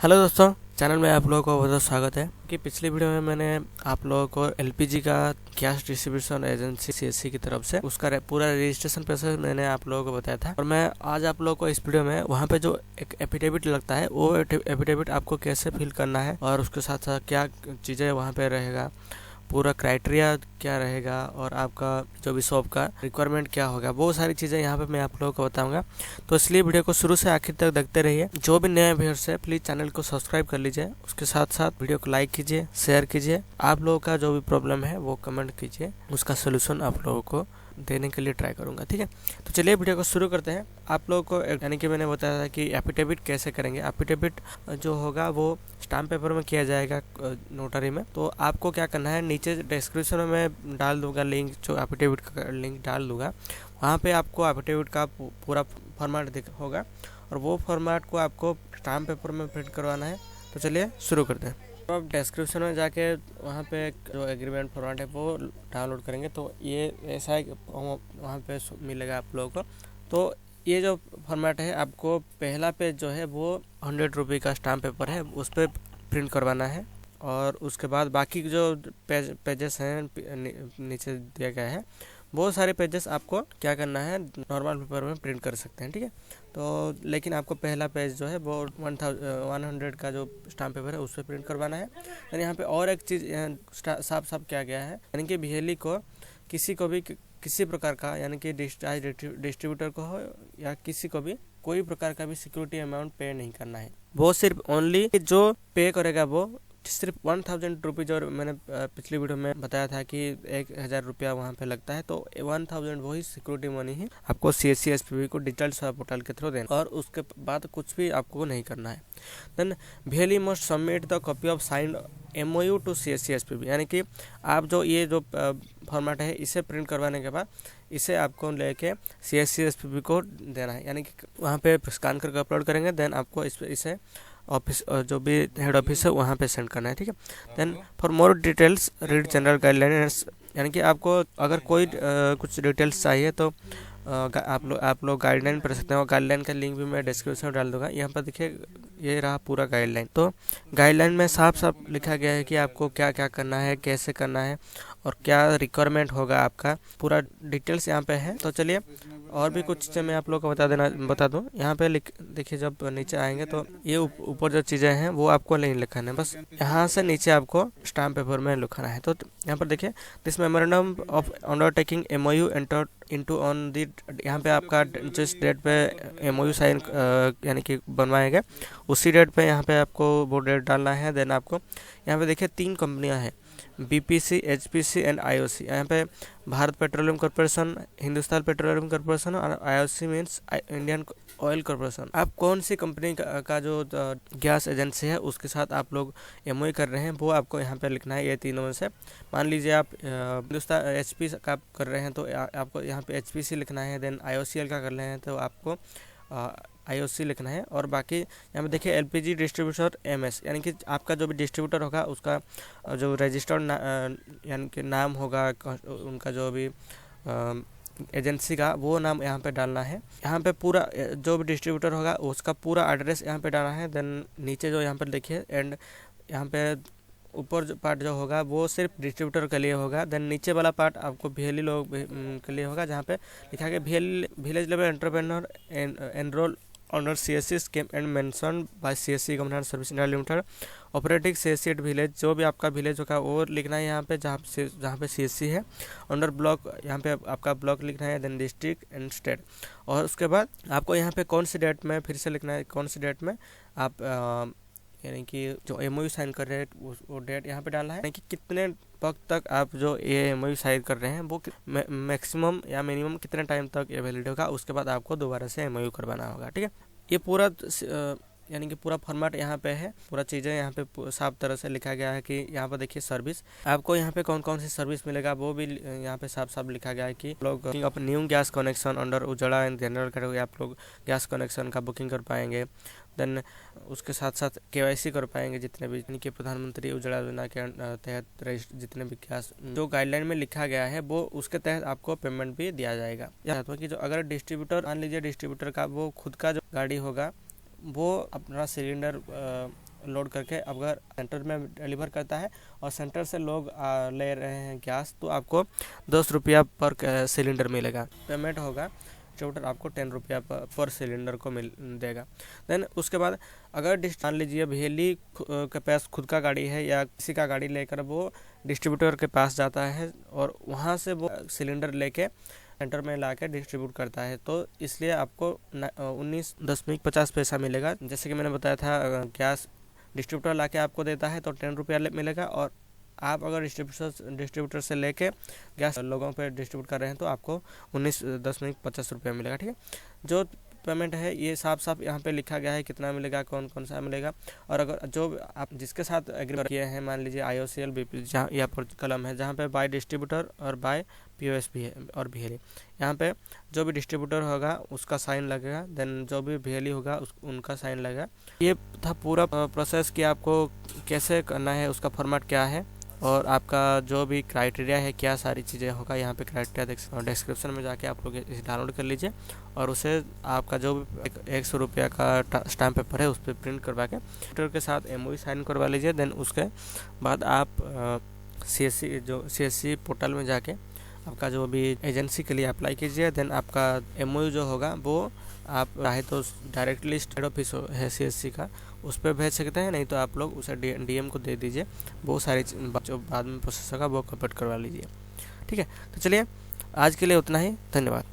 Hello दोस्तों, channel में आप लोगों को बहुत बहुत स्वागत है कि पिछली वीडियो में मैंने आप लोगों को एलपीजी का गैस डिस्ट्रीब्यूशन एजेंसी सीएससी की तरफ से उसका पूरा रजिस्ट्रेशन प्रोसेस मैंने आप लोगों को बताया था। और मैं आज आप लोगों को इस वीडियो में वहाँ पे जो एक एफिडेविट लगता है वो एफिडेविट आपको कैसे फिल करना है और उसके साथ साथ क्या चीज़ें वहाँ पे रहेगा, पूरा क्राइटेरिया क्या रहेगा और आपका जो भी शॉप का रिक्वायरमेंट क्या होगा, बहुत सारी चीज़ें यहाँ पे मैं आप लोगों को बताऊंगा। तो इसलिए वीडियो को शुरू से आखिर तक देखते रहिए। जो भी नए व्यूअर्स है प्लीज़ चैनल को सब्सक्राइब कर लीजिए, उसके साथ साथ वीडियो को लाइक कीजिए, शेयर कीजिए। आप लोगों का जो भी प्रॉब्लम है वो कमेंट कीजिए, उसका सोल्यूशन आप लोगों को देने के लिए ट्राई करूंगा। ठीक है, तो चलिए वीडियो को शुरू करते हैं। आप लोगों को यानी कि मैंने बताया था कि एफिडेविट कैसे करेंगे। एफिडेविट जो होगा वो स्टाम्प पेपर में किया जाएगा नोटरी में। तो आपको क्या करना है, नीचे डिस्क्रिप्शन में मैं डाल दूंगा लिंक, जो एफिडेविट का लिंक डाल दूंगा। वहाँ पे आपको एफिडेविट का पूरा फॉर्मेट होगा और वो फॉर्मेट को आपको स्टाम्प पेपर में प्रिंट करवाना है। तो चलिए शुरू करते हैं। तो आप डिस्क्रिप्शन में जाके वहाँ पे जो एग्रीमेंट फॉर्मेट है वो डाउनलोड करेंगे तो ये ऐसा है, वहाँ पे मिलेगा आप लोगों को। तो ये जो फॉर्मेट है, आपको पहला पेज जो है वो 100 रुपये का स्टाम्प पेपर है, उस पर प्रिंट करवाना है। और उसके बाद बाकी जो पेजेस हैं नीचे दिया गया है, बहुत सारे पेजेस आपको क्या करना है, नॉर्मल पेपर में प्रिंट कर सकते हैं। ठीक है, तो लेकिन आपको पहला पेज जो है वो 100 का जो स्टाम्प पेपर है उस पर प्रिंट करवाना है। यानी यहाँ पे और एक चीज़ साफ साफ क्या गया है, यानी कि बिहेली को किसी को भी किसी प्रकार का, यानी कि डिस्ट्रीब्यूटर को हो या किसी को भी कोई प्रकार का भी सिक्योरिटी अमाउंट पे नहीं करना है। वो सिर्फ ओनली जो पे करेगा वो सिर्फ 1000 रुपीज़। और मैंने पिछली वीडियो में बताया था कि 1000 रुपया वहाँ पे लगता है, तो 1000 वही सिक्योरिटी मनी ही आपको सीएससी एसपीबी को डिजिटल सेवा पोर्टल के थ्रू देना, और उसके बाद कुछ भी आपको नहीं करना है। Then VLE must submit the copy of signed MOU to CSC SPV, यानी कि आप जो ये जो फॉर्मेट है इसे प्रिंट करवाने के बाद इसे आपको लेके सीएससी एसपीबी को देना है, यानी कि वहाँ पे स्कैन करके अपलोड करेंगे। देन आपको इसे ऑफिस जो भी हेड ऑफिस है वहाँ पे सेंड करना है। ठीक है, then for more details read general guidelines, यानी कि आपको अगर कोई कुछ डिटेल्स चाहिए तो आप लोग गाइडलाइन पढ़ सकते हैं। और गाइडलाइन का लिंक भी मैं डिस्क्रिप्शन में डाल दूंगा। यहाँ पर देखिए ये रहा पूरा गाइडलाइन। तो गाइडलाइन में साफ साफ लिखा गया है कि आपको क्या क्या करना है, कैसे करना है और क्या रिक्वायरमेंट होगा, आपका पूरा डिटेल्स यहाँ पे है। तो चलिए और भी कुछ चीज़ें मैं आप लोग को बता दूँ। यहाँ पे देखिए जब नीचे आएंगे तो ये ऊपर जो चीज़ें हैं वो आपको नहीं लिखाना है, बस यहाँ से नीचे आपको स्टाम्प पेपर में लिखाना है। तो यहाँ पर देखिए this memorandum of undertaking MOU enter into on the, यहाँ पे आपका जिस डेट पे MOU साइन यानी कि बनवाएंगे उसी डेट पे यहाँ पे आपको वो डेट डालना है। देन आपको यहाँ पे देखिए 3 कंपनियाँ हैं, BPC, HPC एंड IOC। यहाँ पे Bharat petroleum corporation, Hindustan petroleum corporation और IOC means Indian oil corporation. आप कौन सी कंपनी का जो गैस एजेंसी है उसके साथ आप लोग MOU कर रहे हैं वो आपको यहाँ पे लिखना है। ये तीनों में से मान लीजिए आप हिंदुस्तान HP का कर रहे हैं तो आपको यहाँ पे HPC लिखना है। देन IOCL का कर रहे हैं तो आपको IOC लिखना है। और बाकी यहाँ पे देखिए LPG डिस्ट्रीब्यूटर MS, यानी कि आपका जो भी डिस्ट्रीब्यूटर होगा उसका जो रजिस्टर्ड यानी कि नाम होगा, उनका जो भी एजेंसी का वो नाम यहाँ पे डालना है। यहाँ पे पूरा जो भी डिस्ट्रीब्यूटर होगा उसका पूरा एड्रेस यहाँ पे डालना है। देन नीचे जो यहाँ पर देखिए एंड यहाँ पे ऊपर जो पार्ट जो होगा वो सिर्फ डिस्ट्रीब्यूटर के लिए होगा। देन नीचे वाला पार्ट आपको भेली लोग के लिए होगा, जहाँ पे लिखा गया village level entrepreneur enrol under CSC scheme and mention by CSC government service India limited operating CSC at village. जो भी आपका विलेज होगा वो लिखना है यहाँ पे, जहाँ पे CSC है। अंडर ब्लॉक यहाँ पे आपका ब्लॉक लिखना है। Then district and state. और उसके बाद आपको यहाँ पे कौन सी डेट में, फिर से लिखना है कौन सी डेट में आप यानी कि जो MOU साइन कर रहे हैं वो डेट यहाँ पे डालना है, यानी कि कितने वक्त तक आप जो ये MOU साइन कर रहे हैं वो मैक्सिमम या मिनिमम कितने टाइम तक ये वैलिड होगा, उसके बाद आपको दोबारा से MOU करवाना होगा। ठीक है, ये पूरा यानी कि पूरा फॉर्मेट यहाँ पे है, पूरा चीज़ें यहाँ पे साफ तरह से लिखा गया है। कि यहाँ पर देखिए सर्विस, आपको यहाँ पे कौन कौन सी सर्विस मिलेगा वो भी यहाँ पे साफ साफ लिखा गया है। कि लोग अपने new gas connection under Ujala and general category आप लोग गैस कनेक्शन का बुकिंग कर पाएंगे। देन उसके साथ साथ KYC कर पाएंगे जितने भी, यानी कि प्रधानमंत्री उज्ज्वला योजना के तहत जितने भी गैस जो गाइडलाइन में लिखा गया है वो उसके तहत आपको पेमेंट भी दिया जाएगा। या तो कि जो अगर डिस्ट्रीब्यूटर, मान लीजिए डिस्ट्रीब्यूटर का वो खुद का जो गाड़ी होगा वो अपना सिलेंडर लोड करके अगर सेंटर में डिलीवर करता है और सेंटर से लोग ले रहे हैं गैस, तो आपको 10 रुपया पर सिलेंडर मिलेगा। पेमेंट होगा डिस्ट्रीब्यूटर आपको 10 रुपया पर सिलेंडर को मिल देगा। देन उसके बाद अगर मान लीजिए भेली के पास खुद का गाड़ी है या किसी का गाड़ी लेकर वो डिस्ट्रीब्यूटर के पास जाता है और वहाँ से वो सिलेंडर लेके सेंटर में ला के डिस्ट्रीब्यूट करता है, तो इसलिए आपको 19.50 पैसा मिलेगा। जैसे कि मैंने बताया था, गैस डिस्ट्रीब्यूटर ला के आपको देता है तो 10 रुपया मिलेगा, और आप अगर डिस्ट्रीब्यूटर से लेके गैस लोगों पे डिस्ट्रीब्यूट कर रहे हैं तो आपको 19.50 रुपया मिलेगा। ठीक है, जो पेमेंट है ये साफ साफ यहाँ पे लिखा गया है कितना मिलेगा, कौन कौन सा मिलेगा। और अगर जो आप जिसके साथ एग्री किए हैं, मान लीजिए IOCL BP, जहाँ यहाँ पर कलम है जहाँ पे बाय डिस्ट्रीब्यूटर और बाय POS भी है और VLE, यहाँ पे जो भी डिस्ट्रीब्यूटर होगा उसका साइन लगेगा, देन जो भी VLE होगा उनका साइन लगेगा। ये था पूरा प्रोसेस कि आपको कैसे करना है, उसका फॉर्मेट क्या है और आपका जो भी क्राइटेरिया है क्या सारी चीज़ें होगा। यहाँ पे क्राइटेरिया डिस्क्रिप्शन में जाके आप लोग इसे डाउनलोड कर लीजिए और उसे आपका जो भी 100 रुपया का स्टैम्प पेपर है उस पर प्रिंट करवा के ट्विटर के साथ MOU साइन करवा लीजिए। देन उसके बाद आप CSC पोर्टल में जाके आपका जो भी एजेंसी के लिए अप्लाई कीजिए। देन आपका MOU जो होगा वो आप चाहे तो डायरेक्टली हेड ऑफिस है CSC का, उस पर भेज सकते हैं, नहीं तो आप लोग उसे DM को दे दीजिए। वो सारी जो बाद में प्रोसेस होगा वो कंप्लीट करवा लीजिए। ठीक है, तो चलिए आज के लिए उतना ही, धन्यवाद।